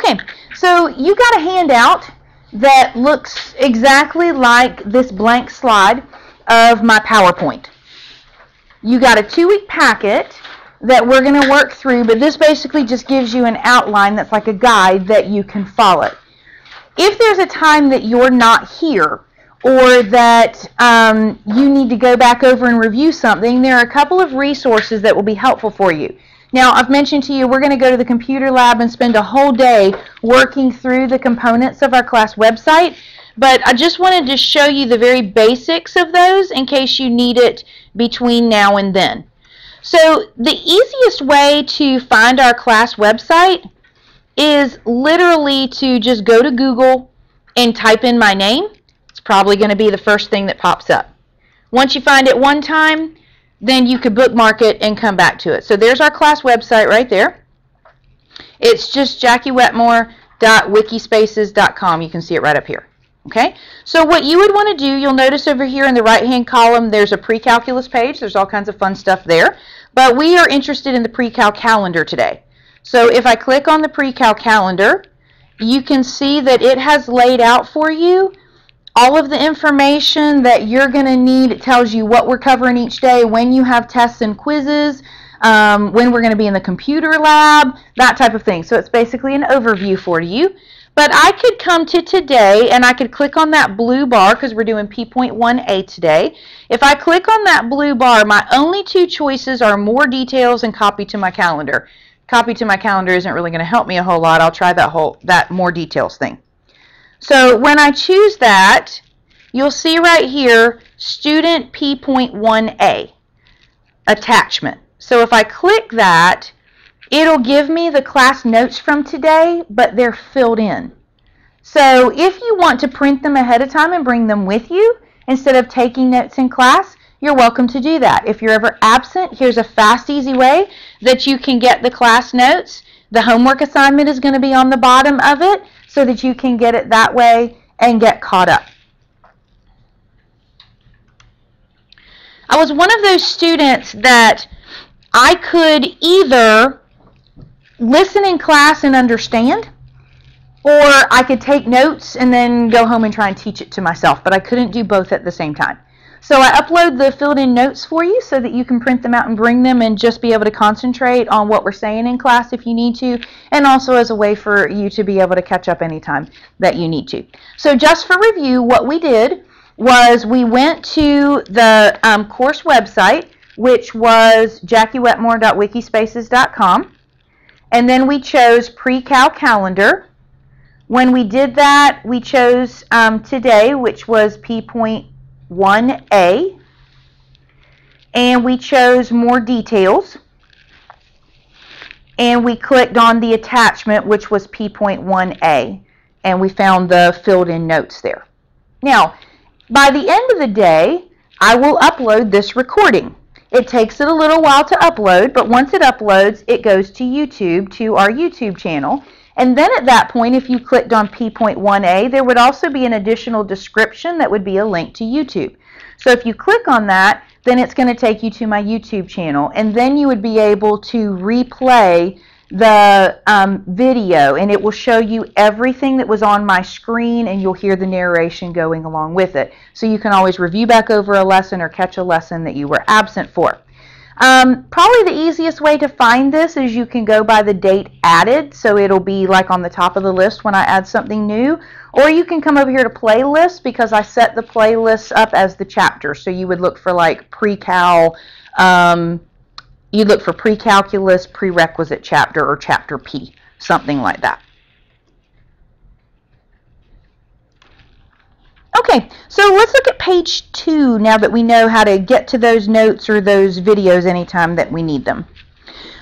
Okay, so you got a handout that looks exactly like this blank slide of my PowerPoint. You got a 2-week packet that we're going to work through, but this basically just gives you an outline that's like a guide that you can follow. If there's a time that you're not here or that you need to go back over and review something, there are a couple of resources that will be helpful for you. Now, I've mentioned to you we're going to go to the computer lab and spend a whole day working through the components of our class website, but I just wanted to show you the very basics of those in case you need it between now and then. So the easiest way to find our class website is literally to just go to Google and type in my name. It's probably going to be the first thing that pops up. Once you find it one time, then you could bookmark it and come back to it. So there's our class website right there. It's just jackiewetmore.wikispaces.com. You can see it right up here. Okay, so what you would want to do, you'll notice over here in the right-hand column, there's a pre-calculus page. There's all kinds of fun stuff there. But we are interested in the pre-cal calendar today. So if I click on the pre-cal calendar, you can see that it has laid out for you all of the information that you're going to need. It tells you what we're covering each day, when you have tests and quizzes, when we're going to be in the computer lab, that type of thing. So it's basically an overview for you. But I could come to today and I could click on that blue bar because we're doing P.1a today. If I click on that blue bar, my only two choices are more details and copy to my calendar. Copy to my calendar isn't really going to help me a whole lot. I'll try that more details thing. So when I choose that, you'll see right here, Student P.1a, attachment. So if I click that, it'll give me the class notes from today, but they're filled in. So if you want to print them ahead of time and bring them with you, instead of taking notes in class, you're welcome to do that. If you're ever absent, here's a fast, easy way that you can get the class notes. The homework assignment is going to be on the bottom of it so that you can get it that way and get caught up. I was one of those students that I could either listen in class and understand, or I could take notes and then go home and try and teach it to myself, but I couldn't do both at the same time. So I upload the filled in notes for you so that you can print them out and bring them and just be able to concentrate on what we're saying in class if you need to, and also as a way for you to be able to catch up anytime that you need to. So just for review, what we did was we went to the course website, which was jackiewetmore.wikispaces.com. And then we chose pre-cal calendar. When we did that, we chose today, which was P.1a. And we chose more details. And we clicked on the attachment, which was P.1a. And we found the filled in notes there. Now, by the end of the day, I will upload this recording. It takes it a little while to upload, but once it uploads, it goes to YouTube, to our YouTube channel. And then at that point, if you clicked on P.1a, there would also be an additional description that would be a link to YouTube. So if you click on that, then it's going to take you to my YouTube channel. And then you would be able to replay the video, and it will show you everything that was on my screen, and you'll hear the narration going along with it. So you can always review back over a lesson or catch a lesson that you were absent for. Probably the easiest way to find this is you can go by the date added, so it'll be like on the top of the list when I add something new, or you can come over here to playlists because I set the playlists up as the chapter. So you would look for like pre-cal, you'd look for pre-calculus, prerequisite chapter, or chapter P, something like that. Okay, so let's look at page 2 now that we know how to get to those notes or those videos anytime that we need them.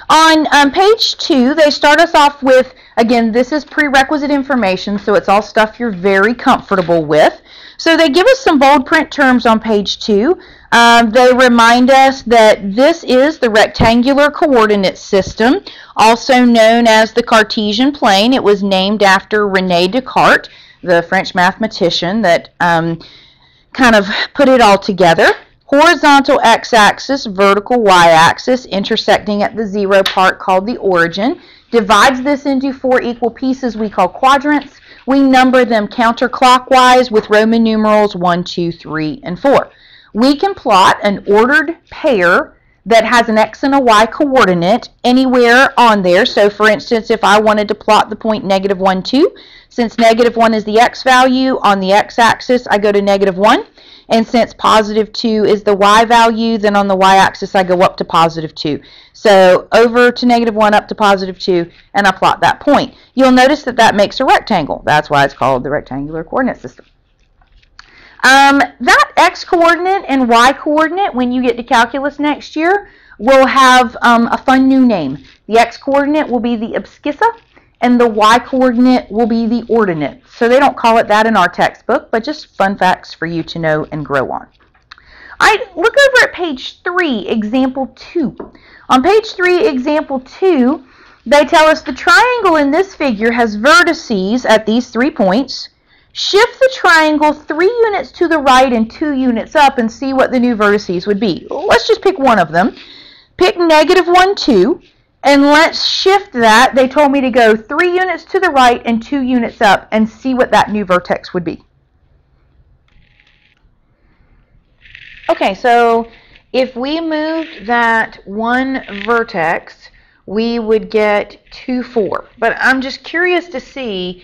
On page 2, they start us off with, again, this is prerequisite information, so it's all stuff you're very comfortable with. So they give us some bold print terms on page 2. They remind us that this is the rectangular coordinate system, also known as the Cartesian plane. It was named after René Descartes, the French mathematician that kind of put it all together. Horizontal x-axis, vertical y-axis, intersecting at the 0 part called the origin. divides this into 4 equal pieces we call quadrants. We number them counterclockwise with Roman numerals 1, 2, 3, and 4. We can plot an ordered pair that has an x and a y coordinate anywhere on there. So for instance, if I wanted to plot the point -1, 2, since -1 is the x value, on the x-axis I go to -1, and since +2 is the y value, then on the y-axis I go up to +2. So over to -1, up to +2, and I plot that point. You'll notice that that makes a rectangle. That's why it's called the rectangular coordinate system. That x-coordinate and y-coordinate, when you get to calculus next year, will have a fun new name. The x-coordinate will be the abscissa, and the y-coordinate will be the ordinate. So they don't call it that in our textbook, but just fun facts for you to know and grow on. All right, look over at page 3, example 2. On page 3, example 2, they tell us the triangle in this figure has vertices at these 3 points. Shift the triangle 3 units to the right and 2 units up and see what the new vertices would be. Let's just pick one of them. Pick -1, 2, and let's shift that. They told me to go 3 units to the right and 2 units up and see what that new vertex would be. Okay, so if we moved that one vertex, we would get 2, 4. But I'm just curious to see,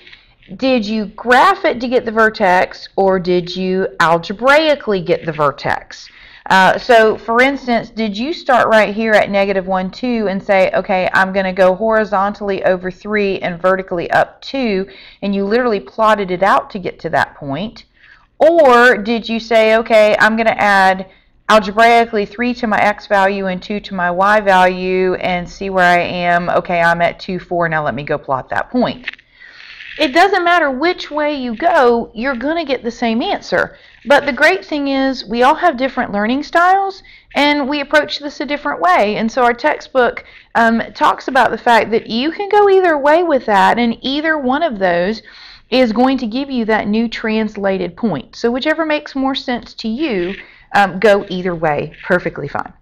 did you graph it to get the vertex, or did you algebraically get the vertex? So for instance, did you start right here at -1, 2 and say, okay, I'm going to go horizontally over 3 and vertically up 2, and you literally plotted it out to get to that point? Or did you say, okay, I'm going to add algebraically 3 to my x value and 2 to my y value and see where I am? Okay, I'm at 2, 4, now let me go plot that point. It doesn't matter which way you go, you're going to get the same answer. But the great thing is we all have different learning styles, and we approach this a different way. And so our textbook talks about the fact that you can go either way with that, and either one of those is going to give you that new translated point. So whichever makes more sense to you, go either way, perfectly fine.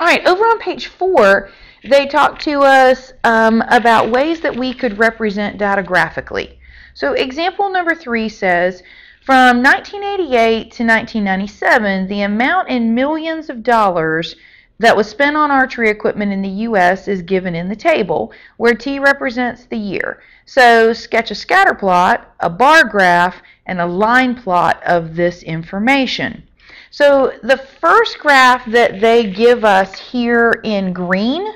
All right, over on page 4, they talk to us about ways that we could represent data graphically. So example number 3 says, from 1988 to 1997, the amount in millions of dollars that was spent on archery equipment in the U.S. is given in the table, where T represents the year. So sketch a scatter plot, a bar graph, and a line plot of this information. So the first graph that they give us here in green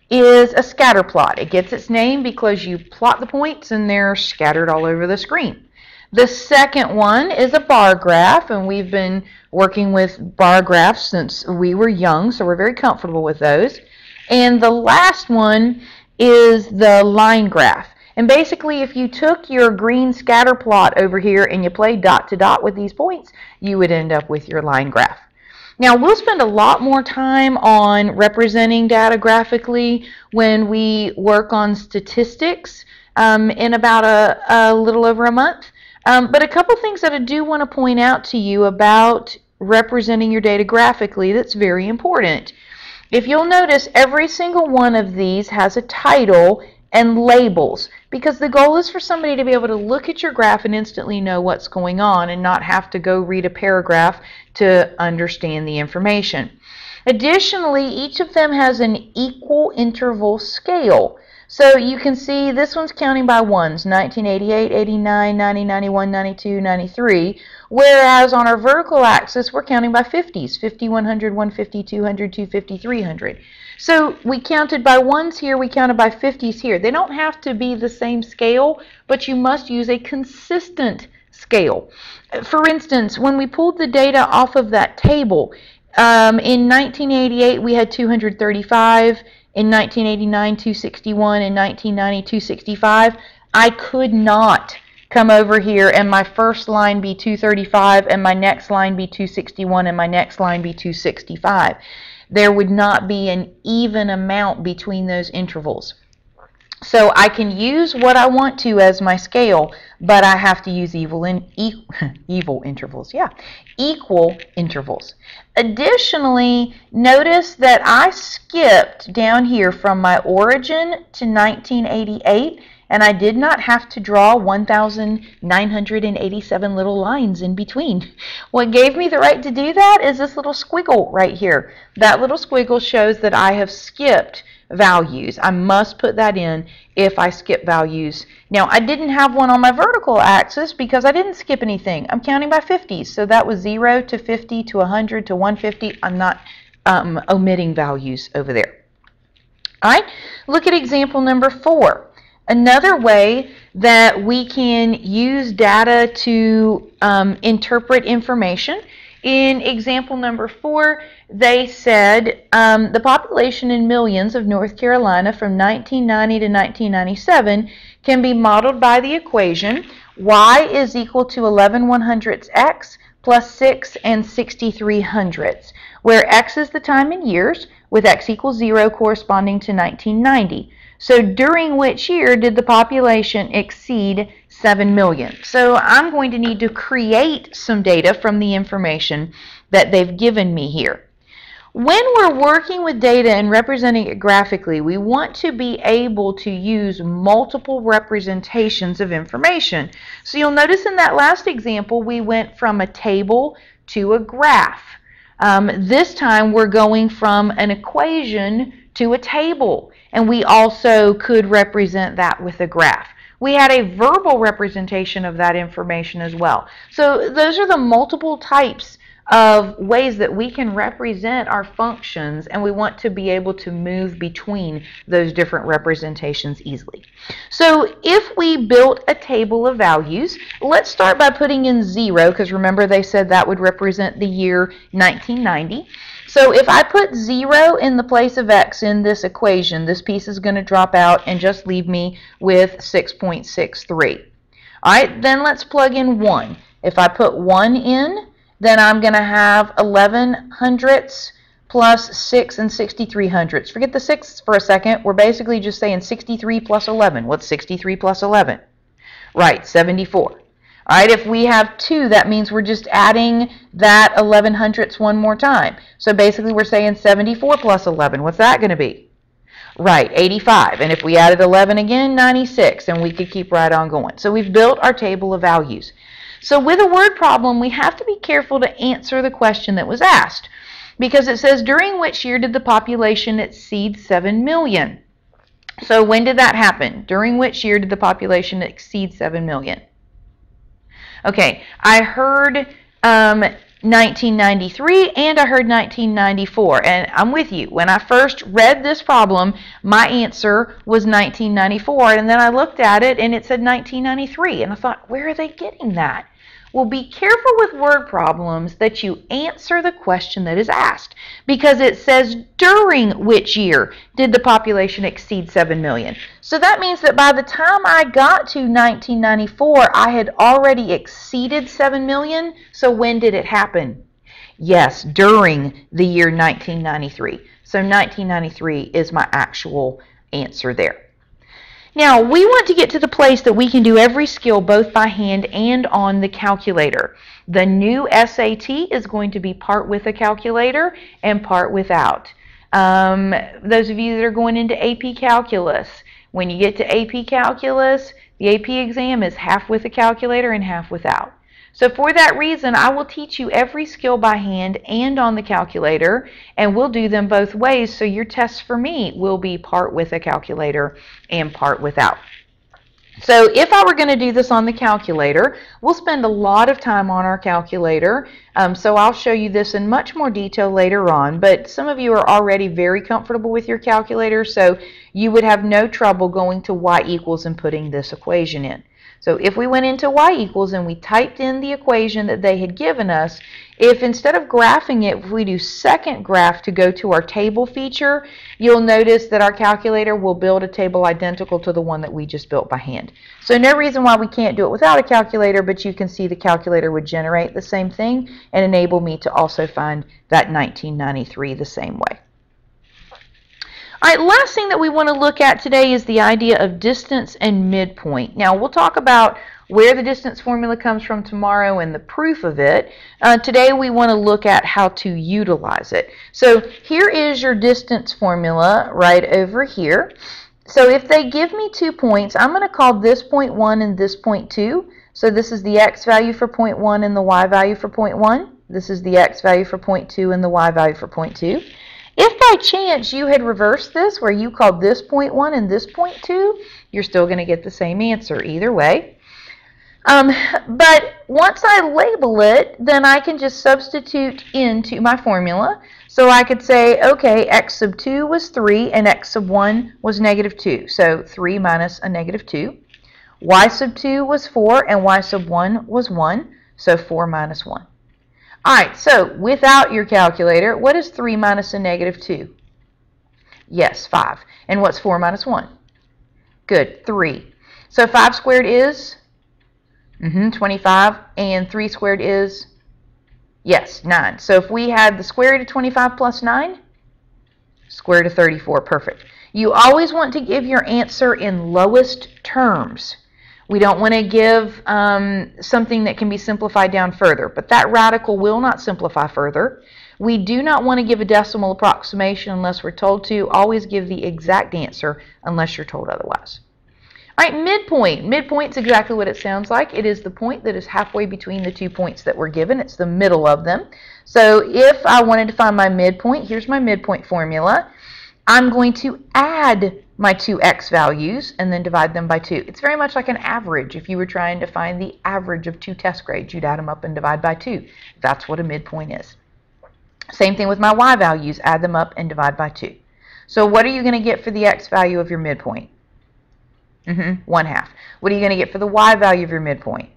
is a scatter plot. It gets its name because you plot the points and they're scattered all over the screen. The second one is a bar graph, and we've been working with bar graphs since we were young, so we're very comfortable with those. And the last one is the line graph. And basically, if you took your green scatter plot over here and you played dot to dot with these points, you would end up with your line graph. Now, we'll spend a lot more time on representing data graphically when we work on statistics in about a little over a month. But a couple things that I do want to point out to you about representing your data graphically that's very important. If you'll notice, every single one of these has a title and labels, because the goal is for somebody to be able to look at your graph and instantly know what's going on and not have to go read a paragraph to understand the information. Additionally, each of them has an equal interval scale. So you can see this one's counting by ones, 1988, 89, 90, 91, 92, 93, whereas on our vertical axis we're counting by 50s, 50, 100, 150, 200, 250, 300. So we counted by ones here, we counted by 50s here. They don't have to be the same scale, but you must use a consistent scale. For instance, when we pulled the data off of that table, in 1988 we had 235, in 1989 261, in 1990 265. I could not come over here and my first line be 235 and my next line be 261 and my next line be 265. There would not be an even amount between those intervals. So I can use what I want to as my scale, but I have to use equal intervals. Yeah, equal intervals. Additionally, notice that I skipped down here from my origin to 1988, and I did not have to draw 1,987 little lines in between. What gave me the right to do that is this little squiggle right here. That little squiggle shows that I have skipped values. I must put that in if I skip values. Now, I didn't have one on my vertical axis because I didn't skip anything. I'm counting by 50s, so that was 0 to 50 to 100 to 150. I'm not omitting values over there. All right, look at example number 4. Another way that we can use data to interpret information. In example number 4, they said the population in millions of North Carolina from 1990 to 1997 can be modeled by the equation y is equal to 11/100ths x plus 6 63/100ths, where x is the time in years, with x equals 0 corresponding to 1990. So during which year did the population exceed 7 million? So I'm going to need to create some data from the information that they've given me here. When we're working with data and representing it graphically, we want to be able to use multiple representations of information. So you'll notice in that last example, we went from a table to a graph. This time we're going from an equation to a table, and we also could represent that with a graph. We had a verbal representation of that information as well. So those are the multiple types of ways that we can represent our functions, and we want to be able to move between those different representations easily. So if we built a table of values, let's start by putting in 0, because remember they said that would represent the year 1990. So if I put 0 in the place of x in this equation, this piece is going to drop out and just leave me with 6.63. All right, then let's plug in 1. If I put 1 in, then I'm going to have 11/100ths plus 6 63/100ths. Forget the 6 for a second. We're basically just saying 63 plus 11. What's 63 plus 11? Right, 74. All right, if we have 2, that means we're just adding that 11/100ths one more time. So basically we're saying 74 plus 11. What's that going to be? Right, 85. And if we added 11 again, 96. And we could keep right on going. So we've built our table of values. So with a word problem, we have to be careful to answer the question that was asked, because it says, during which year did the population exceed 7 million? So when did that happen? During which year did the population exceed 7 million? Okay, I heard 1993 and I heard 1994, and I'm with you. When I first read this problem, my answer was 1994, and then I looked at it and it said 1993, and I thought, where are they getting that? Well, be careful with word problems that you answer the question that is asked, because it says during which year did the population exceed 7 million. So that means that by the time I got to 1994, I had already exceeded 7 million. So when did it happen? Yes, during the year 1993. So 1993 is my actual answer there. Now, we want to get to the place that we can do every skill both by hand and on the calculator. The new SAT is going to be part with a calculator and part without. Those of you that are going into AP Calculus, when you get to AP Calculus, the AP exam is half with a calculator and half without. So for that reason, I will teach you every skill by hand and on the calculator, and we'll do them both ways, so your tests for me will be part with a calculator and part without. So if I were going to do this on the calculator, we'll spend a lot of time on our calculator, so I'll show you this in much more detail later on, but some of you are already very comfortable with your calculator, so you would have no trouble going to y equals and putting this equation in. So if we went into y equals and we typed in the equation that they had given us, if instead of graphing it, if we do second graph to go to our table feature, you'll notice that our calculator will build a table identical to the one that we just built by hand. So no reason why we can't do it without a calculator, but you can see the calculator would generate the same thing and enable me to also find that 1993 the same way. All right, last thing that we want to look at today is the idea of distance and midpoint. Now, we'll talk about where the distance formula comes from tomorrow and the proof of it. Today, we want to look at how to utilize it. So here is your distance formula right over here. So if they give me 2 points, I'm going to call this point 1 and this point 2. So this is the x value for point 1 and the y value for point 1. This is the x value for point 2 and the y value for point 2. If by chance you had reversed this, where you called this point 1 and this point 2, you're still going to get the same answer either way. But once I label it, then I can just substitute into my formula. So I could say, okay, x sub 2 was 3 and x sub 1 was negative 2. So 3 minus a negative 2. Y sub 2 was 4 and y sub 1 was 1. So 4 minus 1. All right, so without your calculator, what is 3 minus a negative 2? Yes, 5. And what's 4 minus 1? Good, 3. So 5 squared is 25, and 3 squared is, yes, 9. So if we had the square root of 25 plus 9, square root of 34, perfect. You always want to give your answer in lowest terms. We don't want to give something that can be simplified down further, but that radical will not simplify further. We do not want to give a decimal approximation unless we're told to. Always give the exact answer unless you're told otherwise. All right, midpoint. Midpoint's exactly what it sounds like. It is the point that is halfway between the 2 points that were given. It's the middle of them. So if I wanted to find my midpoint, here's my midpoint formula. I'm going to add my 2 x values and then divide them by 2. It's very much like an average. If you were trying to find the average of 2 test grades, you'd add them up and divide by 2. That's what a midpoint is. Same thing with my y values. Add them up and divide by 2. So what are you going to get for the x value of your midpoint? 1/2. What are you going to get for the y value of your midpoint?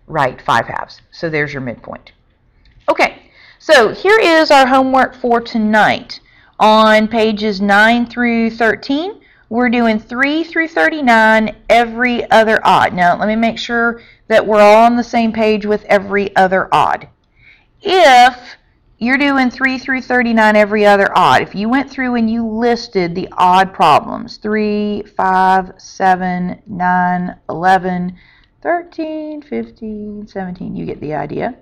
Right, 5/2. So there's your midpoint. Okay, so here is our homework for tonight. On pages 9 through 13, we're doing 3 through 39, every other odd. Now, let me make sure that we're all on the same page with every other odd. If you're doing 3 through 39, every other odd, if you went through and you listed the odd problems, 3, 5, 7, 9, 11, 13, 15, 17, you get the idea.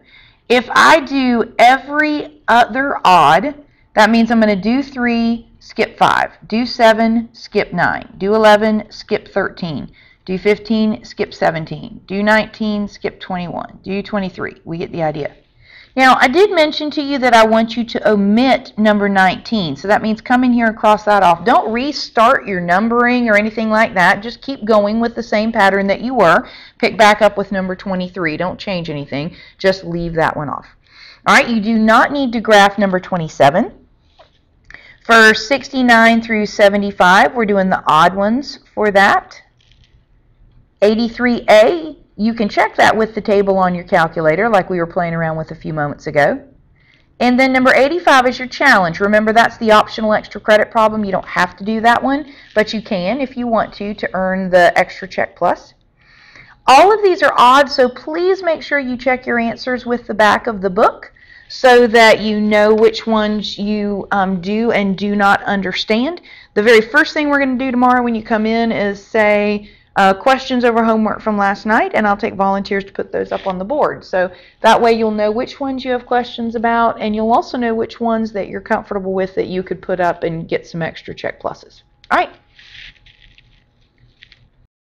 If I do every other odd, that means I'm going to do 3, skip 5, do 7, skip 9, do 11, skip 13, do 15, skip 17, do 19, skip 21, do 23. We get the idea. Now, I did mention to you that I want you to omit number 19, so that means come in here and cross that off. Don't restart your numbering or anything like that. Just keep going with the same pattern that you were. Pick back up with number 23. Don't change anything. Just leave that one off. All right, you do not need to graph number 27. For 69 through 75, we're doing the odd ones for that. 83A, you can check that with the table on your calculator like we were playing around with a few moments ago. And then number 85 is your challenge. Remember, that's the optional extra credit problem. You don't have to do that one, but you can if you want to earn the extra check plus. All of these are odd, so please make sure you check your answers with the back of the book so that you know which ones you do and do not understand. The very first thing we're going to do tomorrow when you come in is say questions over homework from last night, and I'll take volunteers to put those up on the board. So that way you'll know which ones you have questions about, and you'll also know which ones that you're comfortable with that you could put up and get some extra check pluses. All right.